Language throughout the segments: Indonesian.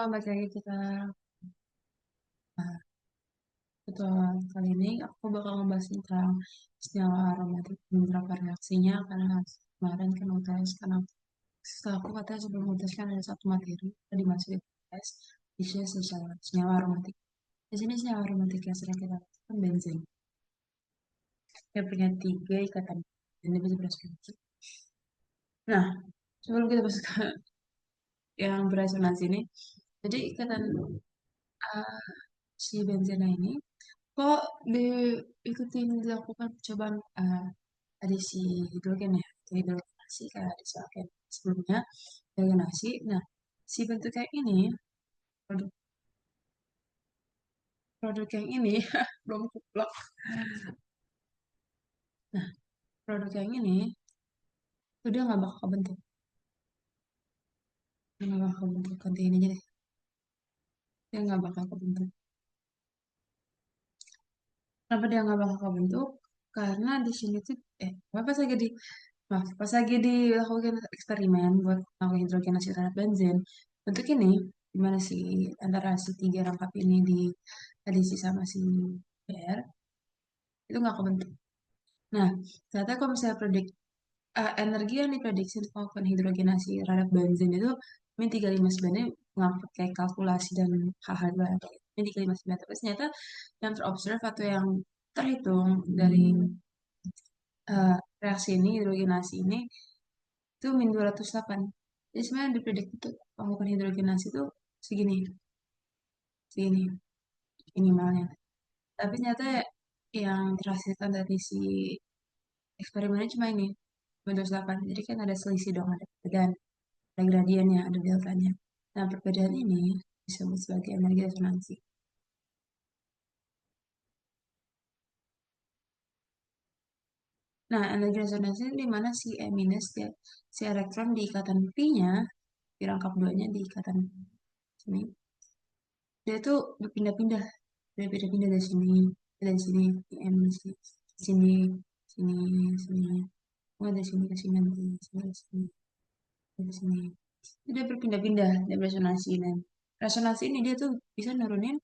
Selamat lagi kita. Nah, betul. Kali ini aku bakal ngebahas tentang senyawa aromatik dan beberapa reaksinya karena kemarin kan UTS karena setelah aku katanya sebelum UTS kan ada satu materi tadi masuk di UTS isinya senyawa aromatik. Di sini senyawa aromatik yang sering kita lakukan benzin. Dia punya tiga ikatan dan dia bisa beresonansi. Nah, sebelum kita masuk ke yang beresonansi ini, jadi ikatan uh, si benzena ini kok diikutin dilakukan percobaan adisi hidrogen ya, atau hidrogenasi kayak adisi alken sebelumnya, hidrogenasi. Nah, si bentuk kayak ini, produk, produk yang ini, belum kuplok. Nah, produk yang ini, itu dia nggak bakal kebentuk. Dia nggak bakal kebentuk, gantiin aja deh. Dia nggak bakal kebentuk. Kenapa dia nggak bakal kebentuk? Karena di sini tuh, pas lagi maaf, pas lagi dilakukan eksperimen buat melakukan hidrogenasi terhadap benzin, bentuk ini, gimana sih antara si tiga rangkap ini diadisi sama si BR, itu nggak kebentuk. Nah, ternyata kalau misalnya energi yang diprediksi untuk melakukan hidrogenasi terhadap benzin itu Min 359 ini nggak pakai kalkulasi dan hal-hal lain. Min 359, tapi ternyata yang terobserve atau yang terhitung dari reaksi ini, hidrogenasi ini, itu min 208. Jadi sebenarnya diprediksi untuk melakukan hidrogenasi itu segini, segini minimalnya. Tapi ternyata yang terhasilkan dari si eksperimennya cuma ini, min 208. Jadi kan ada selisih dong, ada perbedaan, ada gradiennya, ada deltanya. Nah, perbedaan ini disebut sebagai energi resonansi. Nah, energi resonansi ini di mana si E minus, si elektron di ikatan P-nya, di rangkap 2-nya di ikatan sini, dia tuh berpindah-pindah, dari sini, dari sini, M di sini, sini, sini, sini, oh dari sini ke sini nanti, sini ke sini, dari sini. Jadi dia berpindah-pindah, dia resonansi dan resonansi ini dia tuh bisa nurunin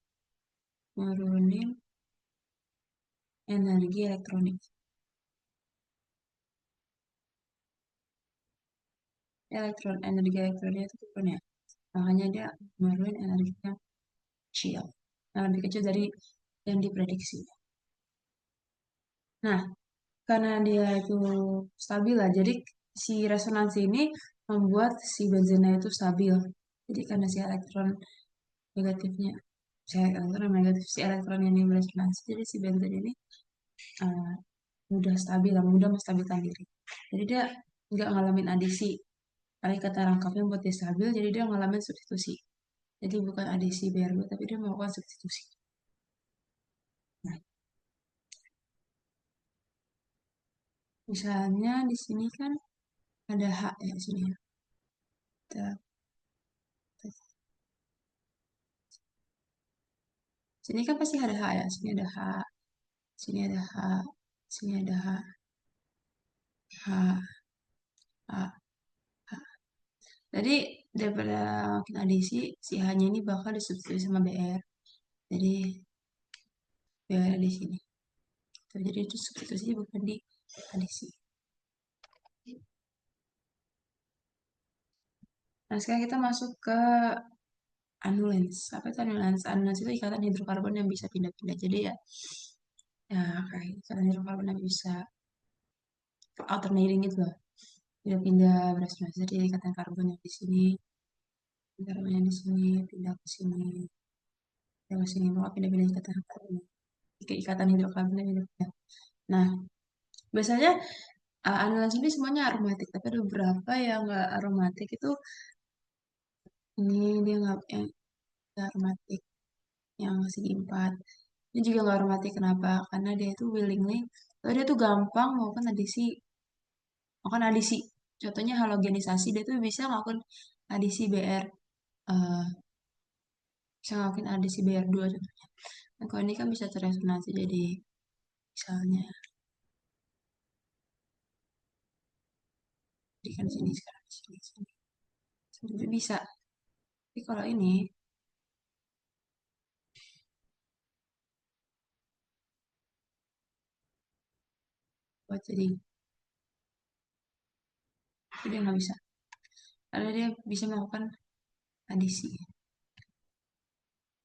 energi elektronik, energi elektronik itu turun ya, makanya dia nurunin energinya kecil, nah, lebih kecil dari yang diprediksi. Nah, karena dia itu stabil lah, jadi si resonansi ini membuat si benzena itu stabil. Jadi karena si elektron negatifnya, si elektron ini beresonansi, jadi si benzen ini uh, mudah stabil, mudah menstabilkan diri. Jadi dia nggak ngalamin adisi, karena kata rangkapnya buat dia stabil, jadi dia ngalamin substitusi. Jadi bukan adisi BR2, tapi dia melakukan substitusi. Nah, misalnya di sini kan ada H ya di sini ya. Kita- Sini kan pasti ada H ya, sini ada H, sini ada H, sini ada H, H, H, H. Jadi daripada makin adisi, si H-nya ini bakal disubstitusi sama BR. Jadi BR di sini. Tuh, jadi itu substitusi bukan di adisi. Nah, sekarang kita masuk ke anulens. Apa itu anulens? Anulens itu ikatan hidrokarbon yang bisa pindah-pindah. Jadi ya kayak ikatan hidrokarbon yang bisa alternating gitu lah. Pindah-pindah beresonansi dari ikatan karbon yang di sini, karbon yang di sini, pindah ke sini, pindah ke sini, mau pindah-pindah ikatan karbon. Ikatan hidrokarbon yang pindah. Nah, biasanya anulens ini semuanya aromatik, tapi ada beberapa yang nggak aromatik itu ini dia nggak aromatik yang segi 4. Ini juga nggak aromatik kenapa? Karena dia itu willingly, atau dia tuh gampang melakukan adisi. Contohnya halogenisasi, dia tuh bisa melakukan adisi BR, eh bisa ngelakuin adisi BR2 contohnya. Nah, kalau ini kan bisa terresonansi jadi misalnya, jadi kan sini sekarang sini, sini. Itu bisa. Tapi kalau ini buat jadi, tapi dia nggak bisa. Karena dia bisa melakukan adisi.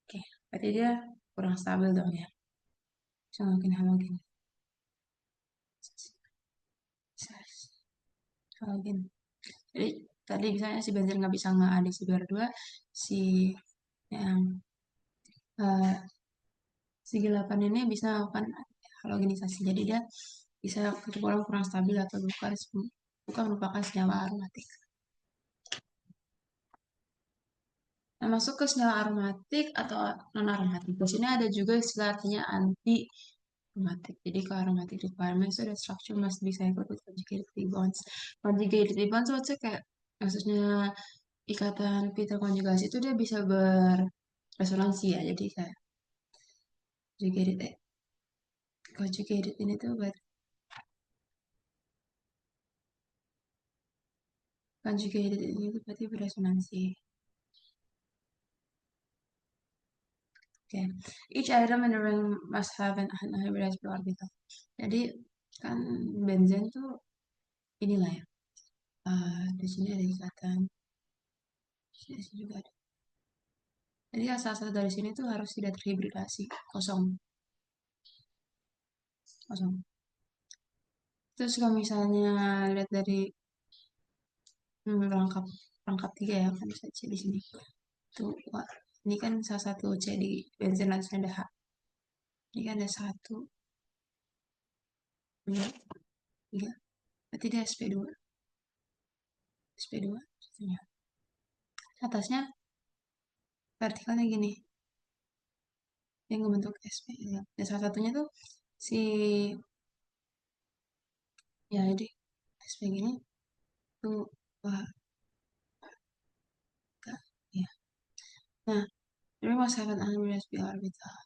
Oke, berarti dia kurang stabil dong ya. Bisa mungkin halogen. Halogen. Jadi tadi misalnya si benzen nggak bisa ngeadisi BR2, si yang segi 8 ini bisa melakukan halogenisasi. Jadi dia bisa tergolong kurang stabil atau bukan merupakan senyawa aromatik. Nah, masuk ke senyawa aromatik atau non aromatik. Di sini ada juga istilah artinya anti aromatik. Jadi kalau aromatic requirements itu the structure must be cycled with conjugated bonds. Conjugated bonds maksudnya kayak maksudnya ikatan Peter konjugasi itu dia bisa berresonansi ya. Jadi kayak conjugated conjugated ini tuh conjugated ini tuh berarti beresonansi. Okay. Each atom in the ring must have an hybridized orbital. Jadi kan benzen tuh inilah ya. Di sini ada ikatan, di sini juga ada. Jadi asal satu dari sini tuh harus tidak terhibridasi, kosong, kosong. Terus kalau misalnya lihat dari rangkap rangkap tiga ya kan bisa C di sini. Tuh, wah, ini kan salah satu C di benzen langsung ada H. Ini kan ada satu, dua, tiga. Berarti dia sp2, sp2. Atasnya vertikalnya gini, yang membentuk SP. Ya. Dan salah satunya tuh si ya jadi SP gini tuh wah gak, ya. Nah, ini mas have an unbalanced p orbital.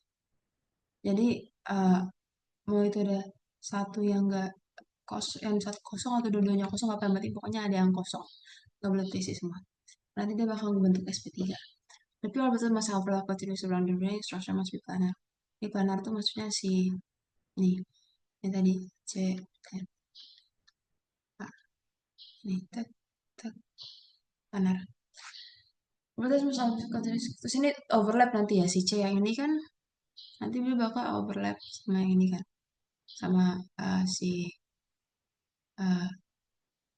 Jadi uh, mau itu ada satu yang enggak kosong, yang satu kosong atau dua-duanya kosong apa yang penting pokoknya ada yang kosong. Gak boleh terisi semua. Nanti dia bakal membentuk SP3. Tapi orbital must overlap continuous around the ring, structure must be planar. Ini planar tuh maksudnya si ini yang tadi C kan A ini tek tek planar. Berarti misalnya terus ini overlap nanti ya si C yang ini kan nanti dia bakal overlap sama yang ini kan sama si uh,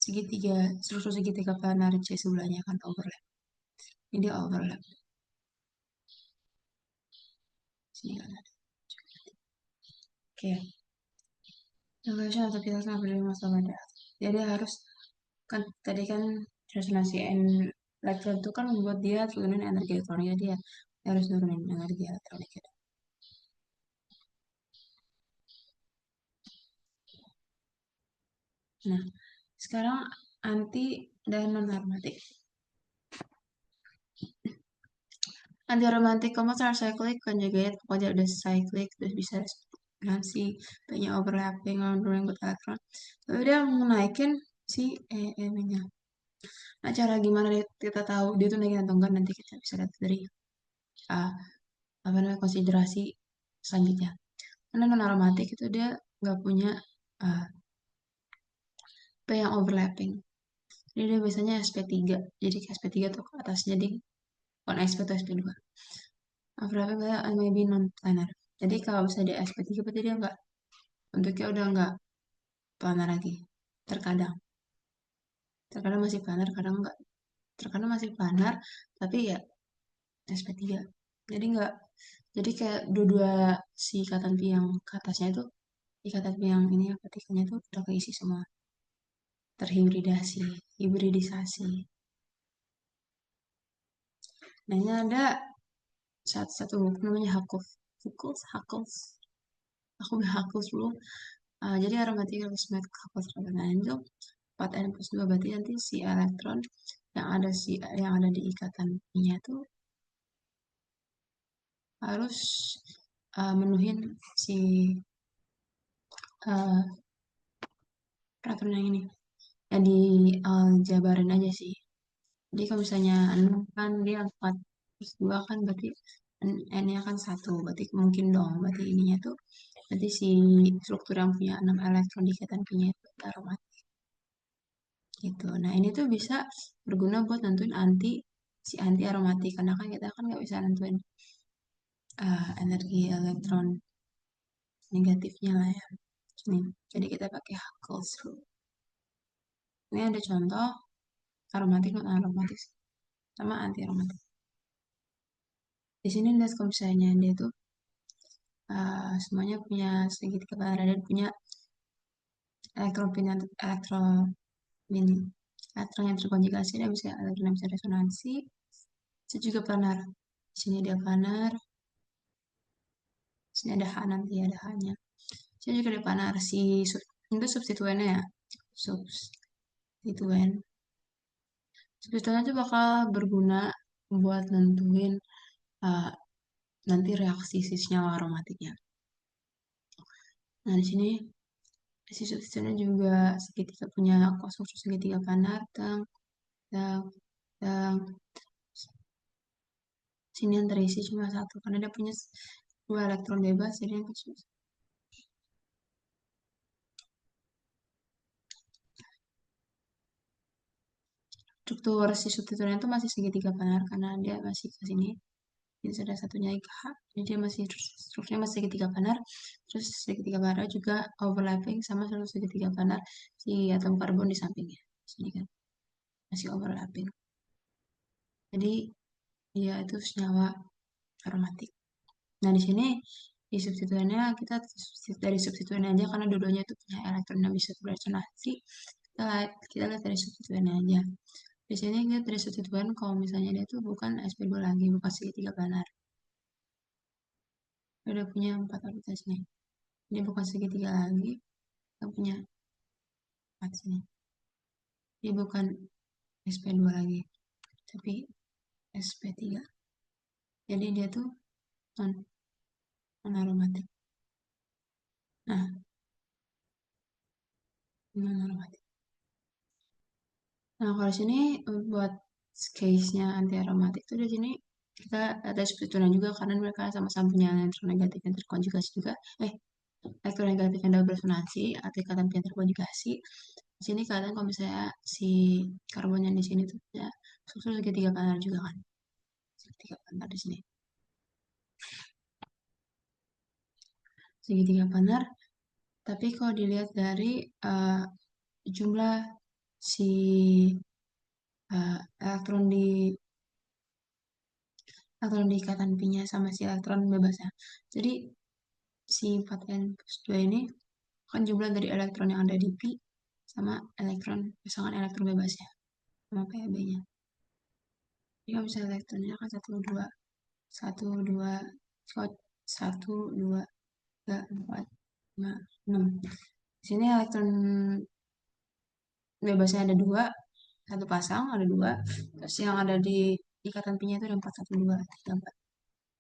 segitiga struktur segitiga planar C sebelahnya kan overlap. Ini dia overlap sini kan ada. Oke. Evaluation atau kita sama berdiri masalah pada. Jadi harus kan tadi kan resonansi elektron itu kan membuat dia turunin energi elektroniknya dia harus turunin energi elektroniknya. Nah, sekarang anti dan non aromatik. Anti aromatik compounds are cyclic conjugate, pokoknya udah cyclic terus bisa resonansi, banyak overlapping on with electron. Tapi dia menaikin si nya. Nah, cara gimana kita tahu dia tuh naikin atau enggak nanti kita bisa lihat dari uh, apa namanya konsiderasi selanjutnya. Karena non aromatik itu dia nggak punya uh, P yang overlapping. Jadi dia biasanya sp3. Jadi sp3 tuh ke atas jadi bukan sp atau sp2. Overlapping kayak maybe non planar. Jadi kalau bisa di sp3 berarti dia nggak bentuknya udah nggak planar lagi. Terkadang, terkadang masih planar, kadang nggak. Terkadang masih planar, tapi ya sp3. Jadi nggak, jadi kayak dua-dua si ikatan pi yang ke atasnya itu ikatan pi yang ini yang partikelnya itu udah keisi semua. Terhibridasi, hibridisasi. Nah ini ada satu buku namanya Hakov. Hakov. Aku bilang Hakov dulu. Jadi aromatik Smith Hakov. Nah itu 4n plus 2 berarti nanti si elektron yang ada di ikatan pi-nya itu harus menuhin si uh, peraturan yang ini. Ya di jabarin aja sih. Jadi kalau misalnya 6 kan dia 4 plus 2 kan berarti N-nya kan 1. Berarti mungkin dong. Berarti ininya tuh Berarti si struktur yang punya 6 elektron di ikatan pi-nya itu aromatik gitu. Nah, ini tuh bisa berguna buat nentuin si anti aromatik karena kan kita kan nggak bisa nentuin energi elektron negatifnya lah ya. Nih, jadi kita pakai Huckel's rule. Ini ada contoh aromatik, non aromatik, sama anti aromatik. Di sini lihat kalau misalnya dia tuh semuanya punya segitiga paralel dan punya elektron punya elektron yang terkonjugasi dan bisa elektron yang bisa resonansi. Itu juga planar. Di sini dia planar. Di sini ada H nanti ada H-nya. Di sini juga ada planar itu substituennya ya. Substituen. Substituen itu bakal berguna buat nentuin uh, nanti reaksi si senyawa aromatiknya. Nah, di sini si substituennya juga segitiga punya konstruksi segitiga planar, tang, tang. Sini yang terisi cuma satu karena dia punya 2 elektron bebas, jadi yang struktur si substituennya itu masih segitiga planar karena dia masih ke sini. Jadi ada satunya ke H, jadi dia masih strukturnya masih segitiga planar. Terus segitiga planar juga overlapping sama satu segitiga planar si atom karbon di sampingnya. Sini kan masih overlapping. Jadi dia itu senyawa aromatik. Nah, di sini di substituennya kita dari substituennya aja karena dua-duanya itu punya elektron yang bisa beresonansi. Kita lihat dari substituennya aja. Di sini kita dari substituen kalau misalnya dia tuh bukan sp2 lagi, bukan segitiga planar. Dia udah punya 4 orbitas nih. Dia bukan segitiga lagi, kita punya 4 sini. Dia bukan sp2 lagi, tapi sp3. Jadi dia tuh non, non aromatik. Nah, non aromatik. Nah, kalau sini buat case-nya anti aromatik tuh di sini kita ada substituen juga karena mereka sama-sama punya elektron negatif yang terkonjugasi juga. Elektron negatif yang double resonansi atau ikatan yang terkonjugasi. Di sini kalian kalau misalnya si karbonnya di sini tuh punya struktur segitiga planar juga kan. Segitiga planar di sini. Segitiga planar. Tapi kalau dilihat dari jumlah si elektron di ikatan pi-nya sama si elektron bebasnya. Jadi si 4n+2 ini kan jumlah dari elektron yang ada di pi sama pasangan elektron bebasnya sama Pb-nya. Jadi kalau misalnya elektronnya kan 1, 2, 3, 4, 5, 6. Di sini elektron bebasnya ada 2, satu pasang ada 2. Terus yang ada di ikatan pi-nya itu ada 4, 1, 2, 3, 4.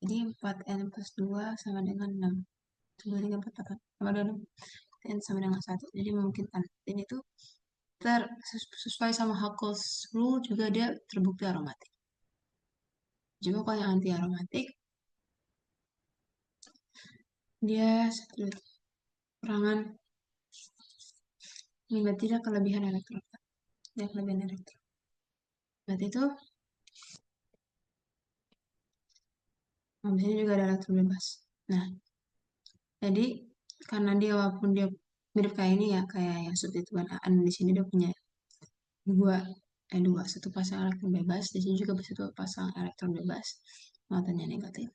Jadi 4n+2 sama dengan 6. 2, 3, 4, 8, sama dengan 6. N sama dengan 1. Jadi memungkinkan. Dan itu sesuai sama Huckel's rule juga dia terbukti aromatik. Juga kalau yang anti aromatik, dia kurangan ini berarti dia kelebihan elektron. Dia kelebihan elektron. Berarti itu, di sini juga ada elektron bebas. Nah, jadi karena dia walaupun dia mirip kayak ini ya, kayak yang substituen AN di sini dia punya satu pasang elektron bebas, di sini juga satu pasang elektron bebas, muatannya negatif.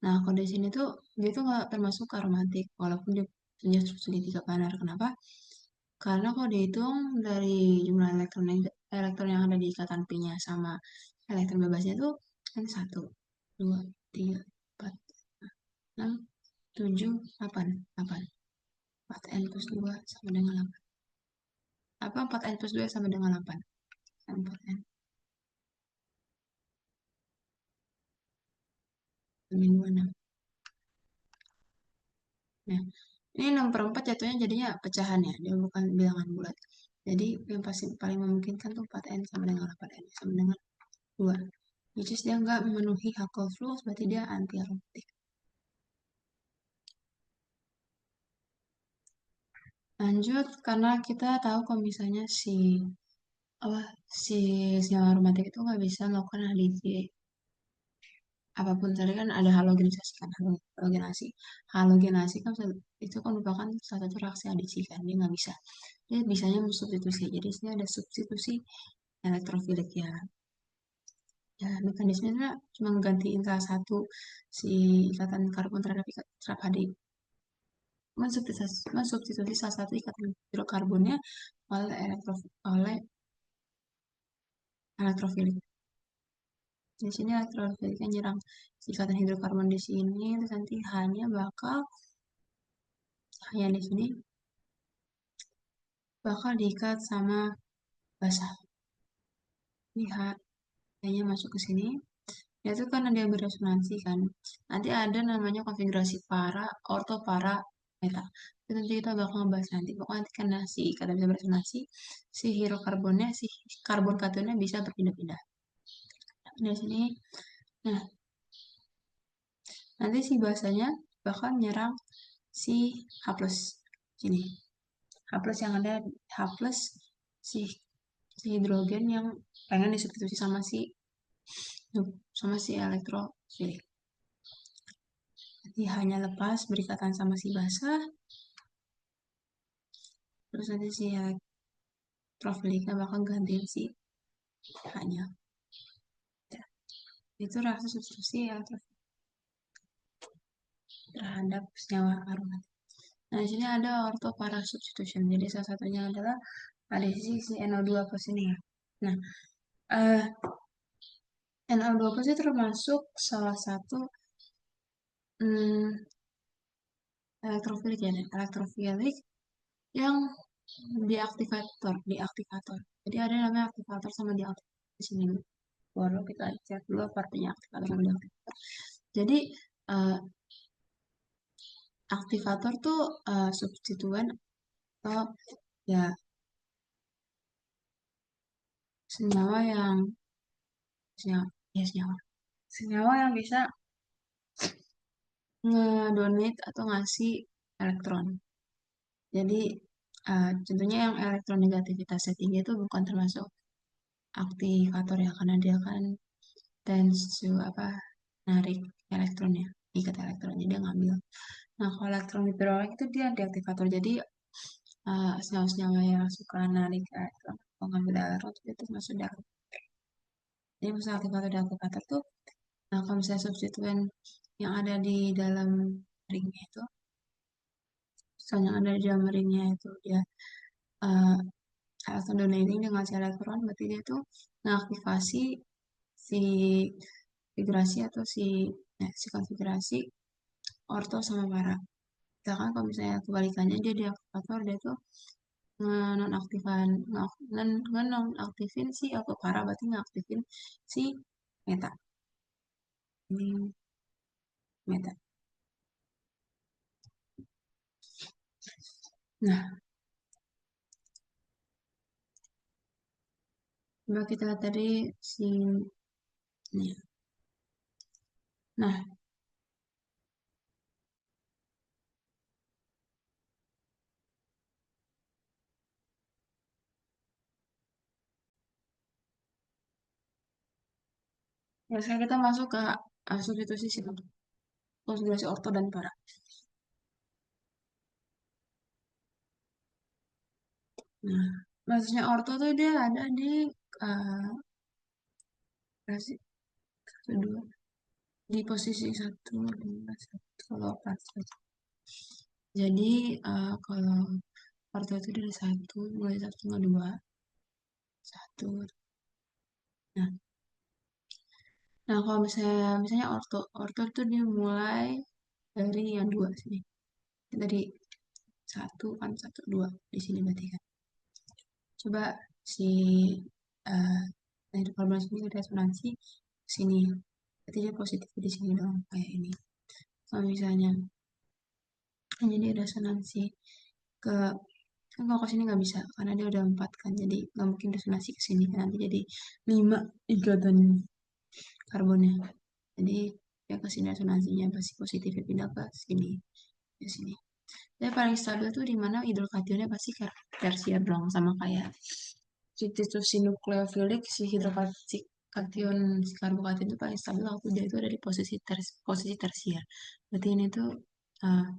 Nah, kalau di sini tuh dia tuh nggak termasuk aromatik, walaupun dia punya segitiga planar. Kenapa? Karena kalau dihitung dari jumlah elektron yang ada di ikatan pi-nya sama elektron bebasnya itu kan 1, 2, 3, 4, 6, 7, 8, 8. 4n+2 sama dengan 8. Apa 4n+2 sama dengan 8? 4n min 26. Nah, ini 6/4 jatuhnya jadinya pecahan ya, dia bukan bilangan bulat. Jadi yang pasti paling memungkinkan tuh 4n sama dengan 8n sama dengan 2. Which is dia nggak memenuhi Huckel's rules, berarti dia anti aromatik. Lanjut, karena kita tahu kalau misalnya apa si senyawa aromatik itu nggak bisa melakukan HDP apapun. Tadi kan ada halogenisasi kan, halogenasi kan itu kan merupakan salah satu reaksi adisi kan, dia nggak bisa, dia bisanya substitusi. Jadi sini ada substitusi elektrofilik ya. Ya, mekanismenya cuma gantiin salah satu si ikatan karbon terhadap HD, mensubstitusi salah satu ikatan hidrokarbonnya oleh elektrofilik. Di sini elektrofiliknya nyerang ikatan hidrokarbon di sini, terus nanti hanya bakal hanya di sini bakal diikat sama basah. Lihat, hanya masuk ke sini. Itu karena dia beresonansi kan. Nanti ada namanya konfigurasi orto, para, meta. Itu nanti kita bakal ngebahas nanti. Pokoknya nanti karena si ikatan bisa beresonansi, si hidrokarbonnya, si karbon kationnya bisa berpindah-pindah. Di sini, nah nanti si basahnya bakal nyerang si H plus. Sini. H plus yang ada H plus si, si hidrogen yang pengen disubstitusi sama si elektrofilik. Nanti hanya lepas berikatan sama si basah, terus nanti si elektrofiliknya bakal gantiin si hanya. Itu reaksi substitusi elektrofilik terhadap senyawa aromatik. Nah, di sini ada ortho para substitution. Jadi salah satunya adalah adisi si NO2 plus ini ya. Nah, NO2 plus itu termasuk salah satu hmm, elektrofilik ya, elektrofilik yang diaktivator. Jadi ada namanya aktivator sama diaktivator di sini. Baru kita cek dulu apa artinya aktivator sama diaktivator. Jadi aktivator tuh substituen atau ya senyawa yang senyawa, ya senyawa yang bisa ngedonate atau ngasih elektron. Jadi contohnya yang elektronegativitasnya tinggi itu bukan termasuk aktivator ya, karena dia kan tends to narik elektronnya, ikat elektron, jadi dia ngambil. Nah, kalau elektron withdrawal itu dia deaktivator, jadi senyawa-senyawa yang suka narik elektron atau ngambil elektron itu masuk deaktivator. Jadi maksud aktivator tuh, nah kalau misalnya substituen yang ada di dalam ringnya itu, misalnya ada di dalam ringnya itu dia uh, elektron donating dengan si elektron, berarti dia tuh mengaktifasi si konfigurasi atau si konfigurasi orto sama para. Misalkan kalau misalnya kebalikannya dia deaktivator, dia tuh nonaktifan nonaktifin si orto para, berarti ngaktifin si meta. Ini meta. Nah, coba kita lihat tadi si ini. Nah, ya sekarang kita masuk ke substitusi sih, konfigurasi orto dan para. Nah, maksudnya orto tuh dia ada di uh, satu dua di posisi satu dua satu kalau pas. Jadi kalau orto itu dari satu mulai satu sama dua satu. Nah, nah kalau misalnya orto itu dimulai dari yang dua sini. Dari satu kan satu dua di sini berarti kan. Coba si hidrokarbon sini resonansi sini. Berarti dia positif di sini dong kayak ini. Kalau misalnya jadi resonansi ke kan kalau ke sini nggak bisa karena dia udah 4 kan, jadi nggak mungkin resonansi ke sini kan, nanti jadi 5 ikatan karbonnya. Jadi ya ke sini resonansinya pasti positifnya pindah ke sini, ke sini. Tapi paling stabil tuh di mana hidrokationnya pasti tersier dong, sama kayak substitusi nukleofilik si hidrokation si karbokation itu paling stabil waktu dia itu ada di posisi tersier. Berarti ini tuh uh,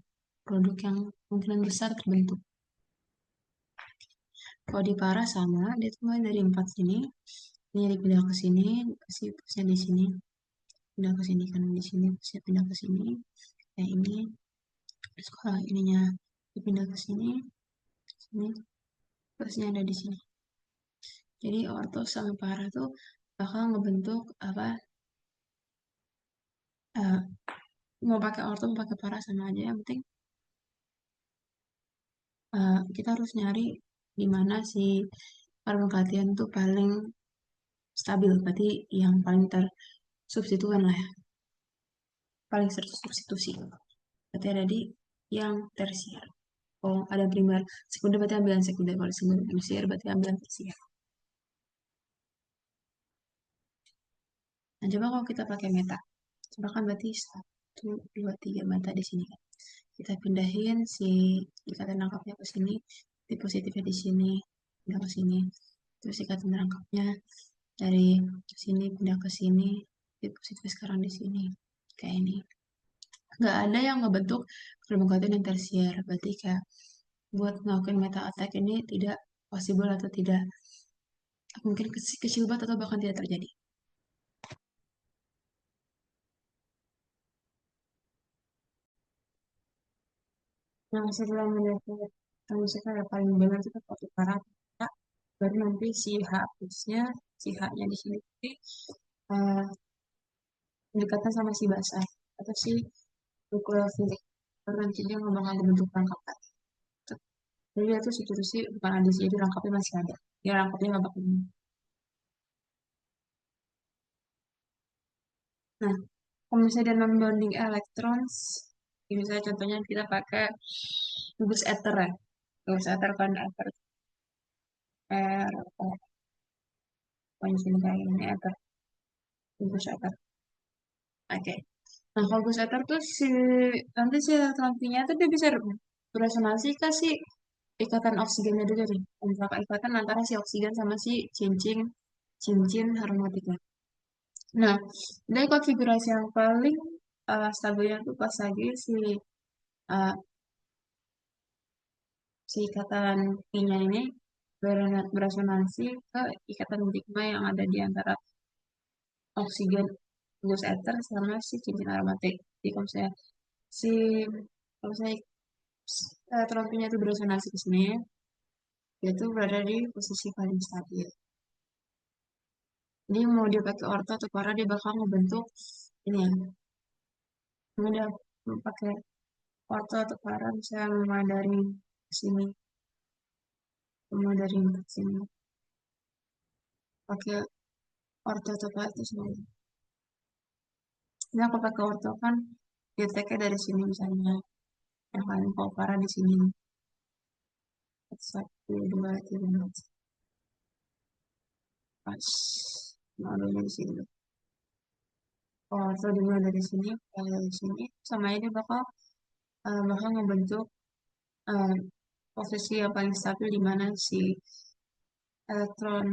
produk yang kemungkinan besar terbentuk. Kalau di para sama, dia tuh mulai dari 4 sini, ini dipindah ke sini, kasih pusnya di sini, pindah ke sini kan di sini, pusnya pindah ke sini, kayak ini. Terus kalau ininya dipindah ke sini, sini, pusnya ada di sini. Jadi orto sama para tuh bakal ngebentuk apa? eh, Mau pakai orto mau pakai para sama aja. Yang penting kita harus nyari di mana si karbokation tuh paling stabil, berarti yang paling tersubstituen lah ya, paling tersubstitusi. Berarti ada di yang tersier. Oh, ada primer, sekunder berarti ambilan sekunder. Kalau sekunder tersier berarti ambilan tersier. Nah, coba kalau kita pakai meta, coba kan berarti satu, dua, tiga meta di sini kan. Kita pindahin si ikatan rangkapnya ke sini, di positifnya di sini, pindah ke sini. Terus ikatan rangkapnya dari sini pindah ke sini, di positifnya sekarang di sini. Kayak ini. Nggak ada yang ngebentuk karbohidrat yang tersier. Berarti kayak buat ngelakuin meta attack ini tidak possible atau tidak mungkin kecil banget atau bahkan tidak terjadi. Nah, setelah melihat misalkan yang paling benar itu satu karat, baru nanti si H plusnya, si H-nya di sini eh, mendekatkan sama si basal atau si nukleofilik. Baru nanti dia nggak bakal bentuk rangkapan. Jadi dia tuh substitusi bukan adisi, jadi rangkapnya masih ada. Ya rangkapnya nggak bakal. Nah, kalau misalnya dia non-bonding electrons, ini misalnya contohnya kita pakai bus ether ya. Bus ether kan ether R, O, pokoknya sini kayak ini ether, bus ether. Oke. Nah, kalau bus ether tuh nanti si elektron pi-nya tuh dia bisa beresonansi ke si ikatan oksigennya dulu nih. Antara ikatan antara si oksigen sama si cincin cincin aromatiknya. Nah, dari konfigurasi yang paling stabilnya tuh pas lagi uh, si ikatan pi-nya ini beresonansi ke ikatan sigma yang ada di antara oksigen gas ether sama si cincin aromatik. Jadi si kalau saya elektron pi-nya itu beresonansi ke sini, dia tuh berada di posisi paling stabil. Jadi mau dia pakai orto atau para dia bakal ngebentuk ini ya. Mau dia pakai orto atau para misalnya mulai dari sini, mulai dari sini. Pakai orto atau para itu semua. Ini aku pakai orto kan deteknya dari sini misalnya. Yang paling kalau para di sini. Satu, dua, tiga, empat. Pas. Nah, di sini. Kalau orto dimulai dari sini, kalau dari sini, sama ini bakal ngebentuk eh, posisi yang paling stabil di mana si elektron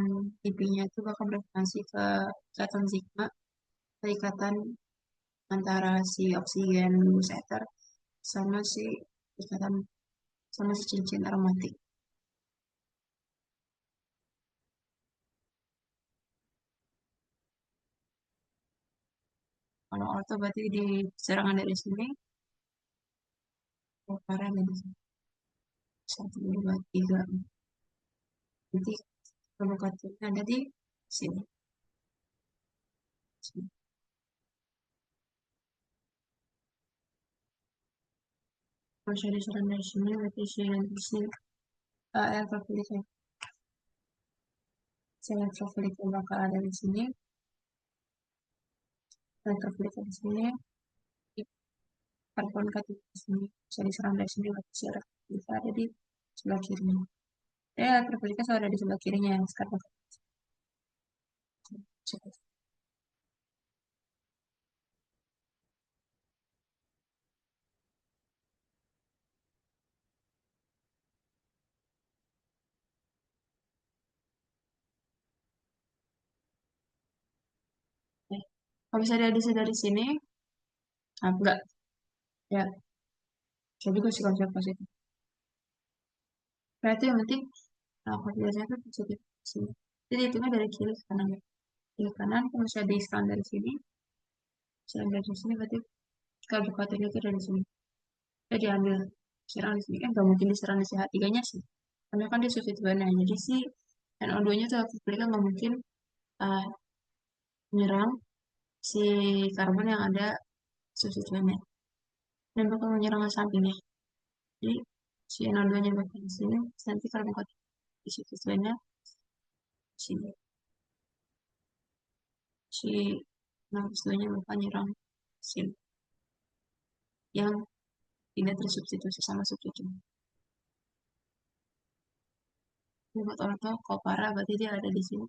IP-nya itu bakal berefleksi ke ikatan sigma, ke ikatan antara si oksigen bus ether sama si ikatan sama si cincin aromatik. Kalau orto berarti di serangan dari sini, kalau para dari sini. Satu, dua, tiga. Nanti provokasinya ada di sini. Sini. Kalau saya diserang dari sini, berarti saya di sini elektrofiliknya. Si elektrofiliknya bakal ada di sini. Elektrofiliknya di sini. Karbon ketiga di sini bisa diserang dari sini berarti bisa ada di sebelah kirinya. Terpilihnya selalu ada di sebelah kirinya yang karbon ketiga. Kalau bisa diadisi dari sini, enggak. Ya, saya juga sih konsep positif. Berarti yang penting, biasanya kan positif sini. Jadi hitungnya dari kiri ke kanan ya. Kiri kanan, kalau misalnya diskon dari sini, misalnya dari sini berarti kabupaten itu dari sini. Dia diambil serang di sini kan gak mungkin diserang di CH3-nya sih. Karena kan dia substituennya. Jadi si NO2-nya tuh aktif nggak mungkin uh, menyerang si karbon yang ada substituennya. Dan bakal menyerang ke sampingnya. Jadi si NO2-nya bakal di sini, nanti karbon di substituennya di sini. Si NO2-nya bakal nyerang sini yang tidak tersubstitusi sama substituen. Ini buat orang tahu kalau parah berarti dia ada di sini.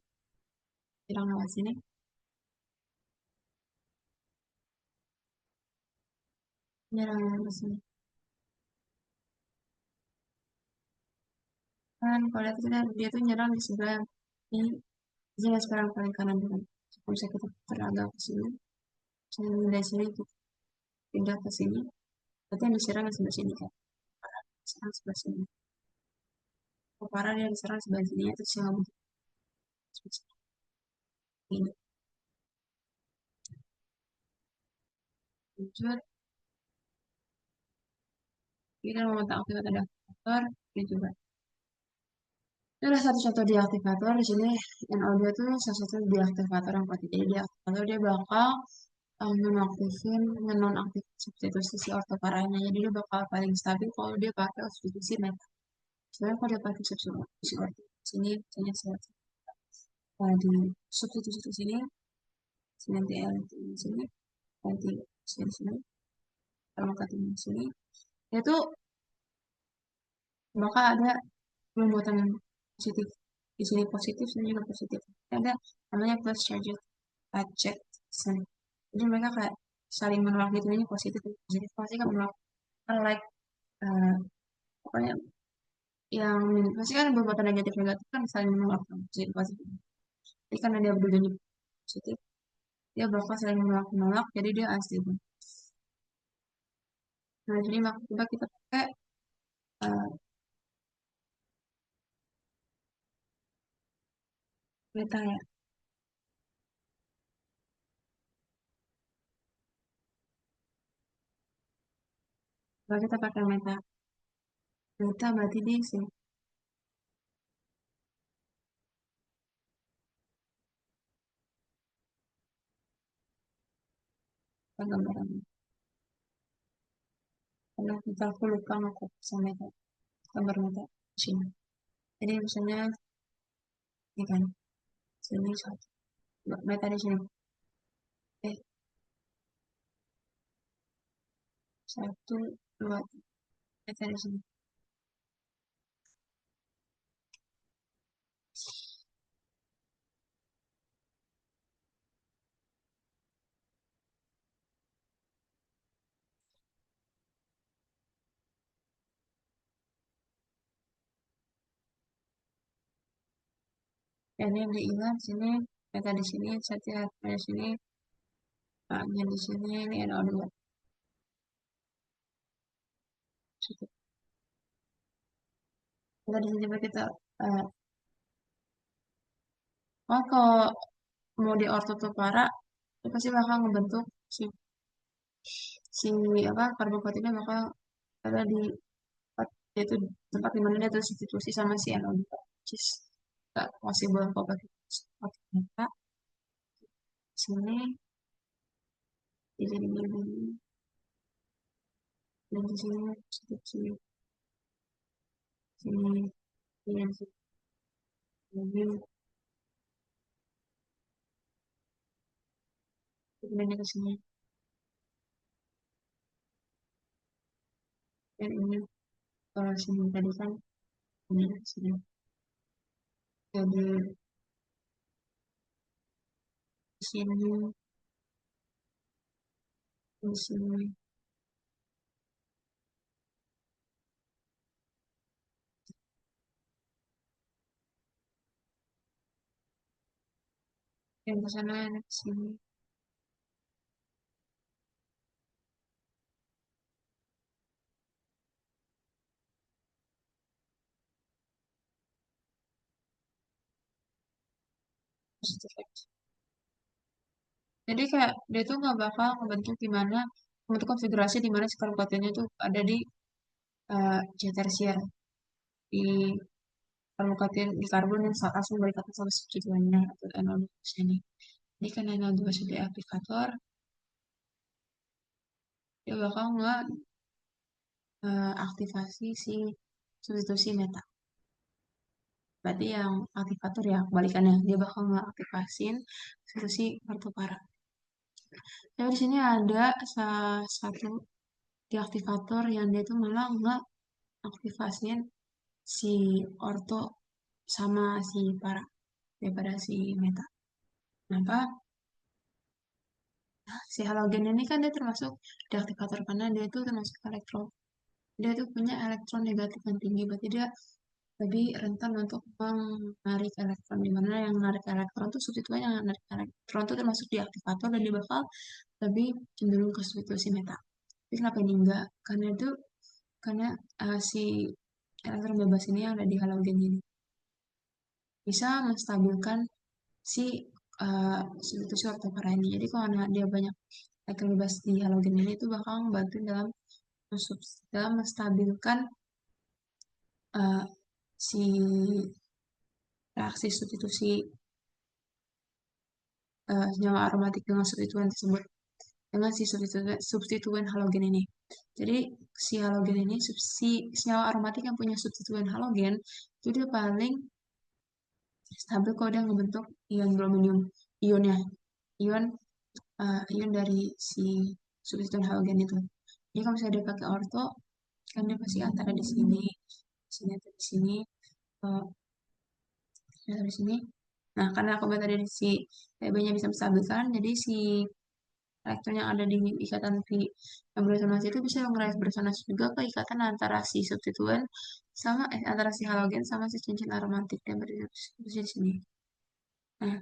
Nyerang lewat sini. Nyerang lewat sini. Kan kalau lihat kita dia tuh nyerang di sebelah ini. Jadi sekarang paling kanan dengan kalau bisa kita putar agak ke sini. Misalnya dari sini kita pindah ke sini. Berarti yang diserang di sebelah sini kan. Serang sebelah sini. Kalau parah dia diserang sebelah sini terus yang nggak ini. Jujur, kita mau aktivator ada aktivator, ini juga. Ini adalah satu contoh deaktivator. Di sini NO2 itu salah satu deaktivator yang kuat. Jadi deaktivator dia bakal menonaktifin menonaktif substitusi si ortoparanya. Jadi dia bakal paling stabil kalau dia pakai substitusi meta. Sebenarnya kalau dia pakai substitusi orto sini, misalnya saya di substitusi di sini, nanti di sini, nanti sini sini, kalau di sini, itu maka ada pembuatan positif. Di sini positif, sini juga positif. Ada namanya plus charge adjustment. Jadi mereka kayak saling menolak gitu, ini positif, positif pasti kan menolak. Unlike pokoknya yang pasti kan beberapa negatif negatif kan saling menolak kan, positif positif. Jadi karena dia berdua positif, dia bakal saling menolak menolak, jadi dia unstable. Nah jadi coba kita pakai uh, meta ya. Coba kita pakai meta. Meta berarti di sini gambaran. Karena kita aku lupa aku sama meta gambar meta sini. Jadi misalnya ini kan sini satu meta di sini. Eh satu dua meta di sini. Dan yang diingat sini meta di sini saya di sini A-nya di sini ini NO2. Situ. Kita di sini coba kita oh kalau mau di ortotopara itu pasti bakal ngebentuk si si apa karbokatida bakal ada di yaitu tempat di mana dia tersubstitusi sama si NO2 which is gak possible kalau pakai meta sini di sini dan di sini substitusi sini dan sini kemudian ke sini dan ini kalau sini tadi kan ini sini jadi di sini di sini yang ke sana yang ke sini Jadi kayak dia tuh nggak bakal ngebentuk gimana, membentuk konfigurasi di mana si karbohidratnya tuh ada di C tersier di karbohidrat di karbon yang langsung berikatan sama substituennya atau NO2 ini. Jadi karena NO2 sebagai aktivator, dia bakal nggak aktivasi si substitusi meta. Berarti yang aktivator ya kebalikannya, dia bakal nggak aktivasin substitusi kartopara. Tapi di sini ada salah satu deaktivator yang dia tuh malah nggak aktivasin si orto sama si para daripada si meta. Kenapa? Si halogen ini kan dia termasuk deaktivator karena dia tuh termasuk elektron. Dia tuh punya elektron negatif yang tinggi, berarti dia lebih rentan untuk menarik elektron. Dimana yang menarik elektron tuh substituen yang menarik elektron tuh termasuk deaktivator dan dia bakal lebih cenderung ke substitusi meta. Tapi kenapa ini enggak? Karena si elektron bebas ini yang ada di halogen ini bisa menstabilkan si substitusi ortopara ini. Jadi kalau dia banyak elektron bebas di halogen ini itu bakal membantu dalam menstabilkan uh, si reaksi substitusi senyawa aromatik dengan substituen tersebut dengan si substituen halogen ini. Jadi si halogen ini si senyawa aromatik yang punya substituen halogen itu dia paling stabil kalau dia ngebentuk ion brominium ionnya ion ion dari si substituen halogen itu. Jadi kalau misalnya dia pakai orto kan dia pasti antara di sini atau di sini, uh, atau di sini. Nah, karena aku tadi si PB-nya bisa menstabilkan, jadi si elektron yang ada di ikatan yang beresonansi itu bisa beresonansi juga ke ikatan antara si substituen sama antara si halogen sama si cincin aromatik yang berada di sini. Nah,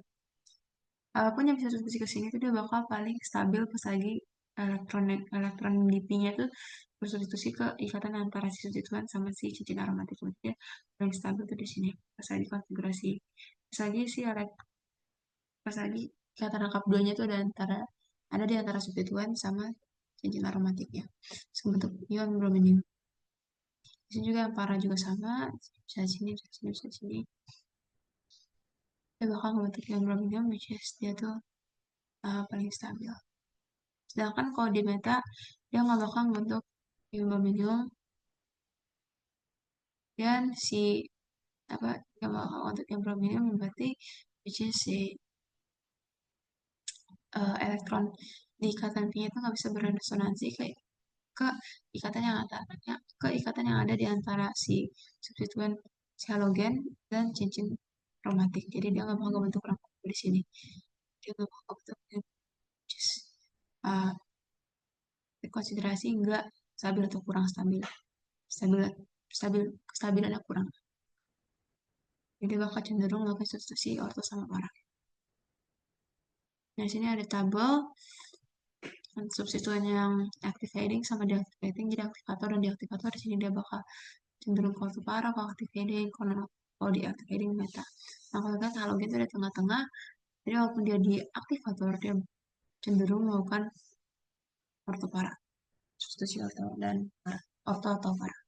apapun yang bisa substitusi ke sini itu dia bakal paling stabil pas lagi elektron di pi-nya itu bersubstitusi ke ikatan antara si substituen sama si cincin aromatik. Jadi dia paling stabil tuh di sini pas lagi konfigurasi. Pas lagi si pas lagi ikatan rangkap duanya itu ada di antara substituen sama cincin aromatiknya. Sebentuk ion brominium. Di sini juga yang para juga sama, bisa di sini, bisa di sini, bisa di sini. Dia bakal membentuk ion brominium, which is dia tuh paling stabil. Sedangkan kalau di meta, dia nggak bakal membentuk ion brominium dan si apa yang bakal untuk ion brominium berarti which is si elektron di ikatan pi itu nggak bisa beresonansi ke ke ikatan yang ada di antara si substituen si halogen dan cincin aromatik. Jadi dia nggak bakal bentuk rangkap di sini. Dia nggak bakal bentuk uh, konsiderasi nggak stabil atau kurang stabil. Stabil stabil Kestabilannya kurang. Jadi bakal cenderung melakukan substitusi orto sama para. Nah, sini ada tabel substituen yang activating sama deactivating. Jadi aktivator dan deaktivator di sini dia bakal cenderung kalau para, kalau activating, kalau deactivating meta. Nah, kalau kita halogen itu ada tengah-tengah, jadi walaupun dia di aktivator, dia cenderung melakukan ortopara, substitusi orto dan para, orto atau para.